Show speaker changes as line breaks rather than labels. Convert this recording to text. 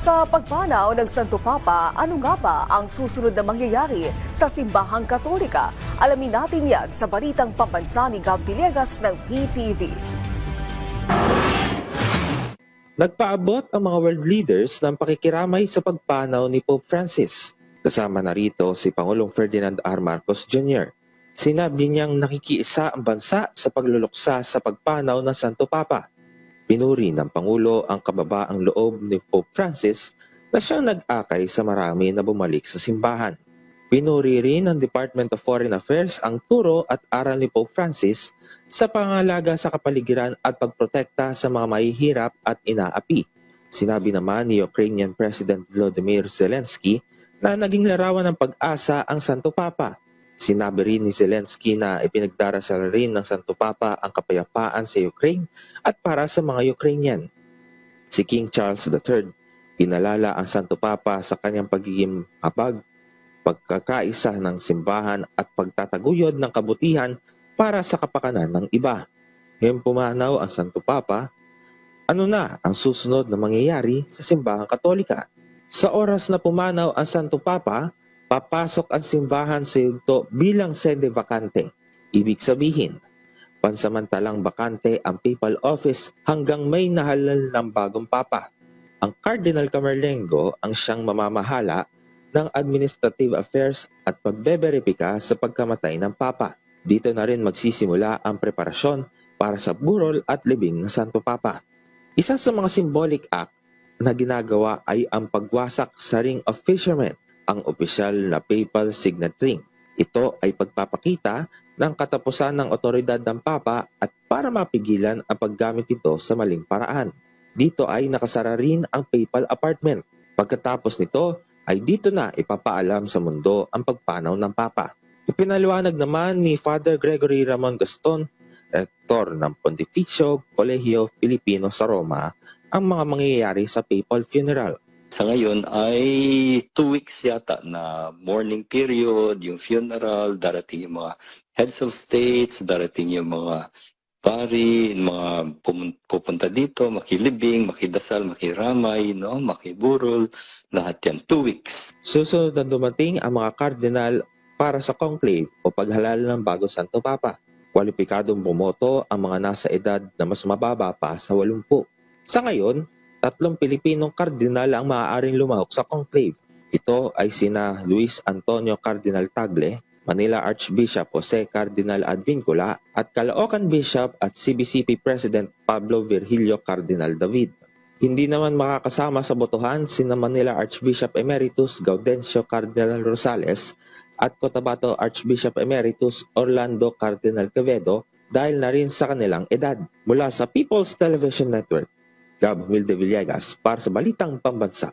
Sa pagpanaw ng Santo Papa, ano nga ba ang susunod na mangyayari sa simbahang Katolika? Alamin natin yan sa balitang pambansa ni Gab Villegas ng PTV.
Nagpaabot ang mga world leaders ng pakikiramay sa pagpanaw ni Pope Francis. Kasama na rito si Pangulong Ferdinand R. Marcos Jr. Sinabi niyang nakikiisa ang bansa sa pagluluksa sa pagpanaw ng Santo Papa. Pinuri ng Pangulo ang kababaang loob ni Pope Francis na siyang nag-akay sa marami na bumalik sa simbahan. Pinuri rin ng Department of Foreign Affairs ang turo at aral ni Pope Francis sa pangalaga sa kapaligiran at pagprotekta sa mga mahihirap at inaapi. Sinabi naman ni Ukrainian President Volodymyr Zelensky na naging larawan ng pag-asa ang Santo Papa. Sinabi rin ni Zelensky na ipinagdarasal rin ng Santo Papa ang kapayapaan sa Ukraine at para sa mga Ukrainian. Si King Charles III, pinalala ang Santo Papa sa kanyang pagiging habag, pagkakaisa ng simbahan at pagtataguyod ng kabutihan para sa kapakanan ng iba. Ngayon pumanaw ang Santo Papa, ano na ang susunod na mangyayari sa simbahang Katolika? Sa oras na pumanaw ang Santo Papa, papasok ang simbahan sa yugto bilang sede vacante. Ibig sabihin, pansamantalang bakante ang papal office hanggang may nahalal ng bagong papa. Ang Cardinal Camerlengo ang siyang mamamahala ng administrative affairs at pagbeberipika sa pagkamatay ng papa. Dito na rin magsisimula ang preparasyon para sa burol at libing ng Santo Papa. Isa sa mga symbolic act na ginagawa ay ang pagwasak sa Ring of Fishermen, ang opisyal na papal signet ring. Ito ay pagpapakita ng katapusan ng otoridad ng Papa at para mapigilan ang paggamit ito sa maling paraan. Dito ay nakasara rin ang papal apartment. Pagkatapos nito ay dito na ipapaalam sa mundo ang pagpanaw ng Papa. Ipinaliwanag naman ni Father Gregory Ramon Gaston, rektor ng Pontificio Colegio Filipino sa Roma, ang mga mangyayari sa papal funeral.
Sa ngayon ay 2 weeks yata na mourning period, yung funeral, darating yung mga heads of states, darating yung mga pari, mga pupunta dito, makilibing, makidasal, makiramay, no, makiburol, lahat yan, 2 weeks.
Susunod na dumating ang mga kardinal para sa conclave o paghalal ng bago Santo Papa. Kwalipikadong bumoto ang mga nasa edad na mas mababa pa sa 80. Sa ngayon, 3 Pilipinong kardinal ang maaaring lumahok sa conclave. Ito ay sina Luis Antonio Cardinal Tagle, Manila Archbishop Jose Cardinal Advincula at Caloocan Bishop at CBCP President Pablo Virgilio Cardinal David. Hindi naman makakasama sa botohan sina Manila Archbishop Emeritus Gaudencio Cardinal Rosales at Cotabato Archbishop Emeritus Orlando Cardinal Quevedo dahil na rin sa kanilang edad. Mula sa People's Television Network, Gab Villegas para sa Balitang Pambansa.